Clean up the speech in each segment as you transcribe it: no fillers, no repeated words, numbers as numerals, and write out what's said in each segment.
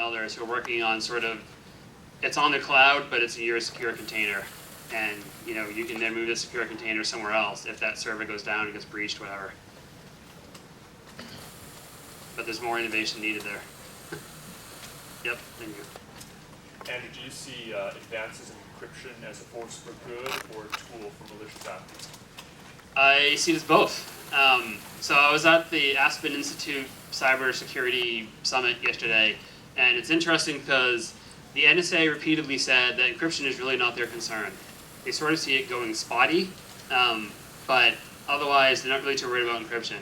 others who are working on sort of, it's on the cloud, but it's in your secure container. And you can then move the secure container somewhere else if that server goes down and gets breached, whatever. But there's more innovation needed there. Yep, thank you. Andrew, do you see advances in encryption as a force for good or a tool for malicious actors? I see it as both. So I was at the Aspen Institute Cybersecurity Summit yesterday, and it's interesting because the NSA repeatedly said that encryption is really not their concern. They sort of see it going spotty, but otherwise they're not really too worried about encryption.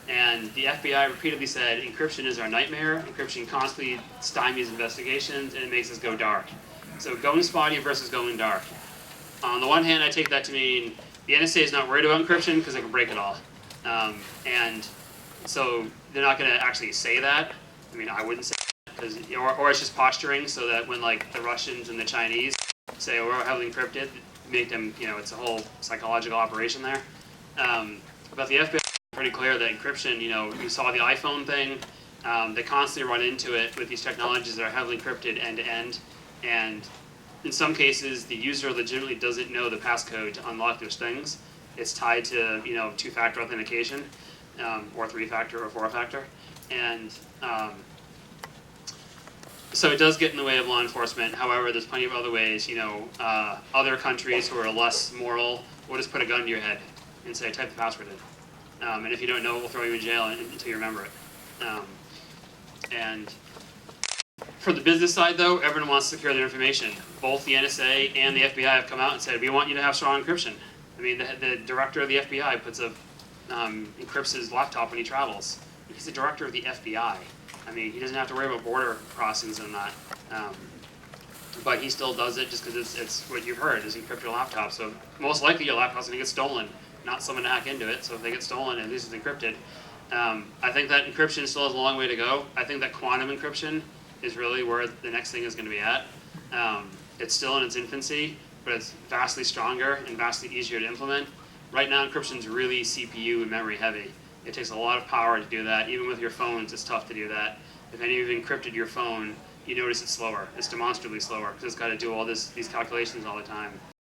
And the FBI repeatedly said encryption is our nightmare. Encryption constantly stymies investigations, and it makes us go dark. So going spotty versus going dark. On the one hand, I take that to mean the NSA is not worried about encryption because they can break it all. And so they're not going to actually say that. I mean, I wouldn't say that, because, or it's just posturing so that when like the Russians and the Chinese say, oh, we're heavily encrypted, make them, it's a whole psychological operation there. But the FBI is pretty clear that encryption, you saw the iPhone thing, they constantly run into it with these technologies that are heavily encrypted end to end. And in some cases, the user legitimately doesn't know the passcode to unlock those things. It's tied to, two-factor authentication, or three-factor or four-factor. And so it does get in the way of law enforcement. However, there's plenty of other ways. Other countries who are less moral will just put a gun to your head and say, type the password in. And if you don't know, we'll throw you in jail until you remember it. And for the business side, though, everyone wants to secure their information. Both the NSA and the FBI have come out and said, we want you to have strong encryption. I mean, the director of the FBI encrypts his laptop when he travels. He's the director of the FBI. I mean, he doesn't have to worry about border crossings and that. But he still does it just because it's what you've heard, is encrypt your laptop. So most likely your laptop's going to get stolen, not someone to hack into it. So if they get stolen, at least it's encrypted. I think that encryption still has a long way to go. I think that quantum encryption is really where the next thing is going to be at. It's still in its infancy, but it's vastly stronger and vastly easier to implement. Right now, encryption is really CPU and memory heavy. It takes a lot of power to do that. Even with your phones, it's tough to do that. If any of you have encrypted your phone, you notice it's slower. It's demonstrably slower because it's got to do all these calculations all the time.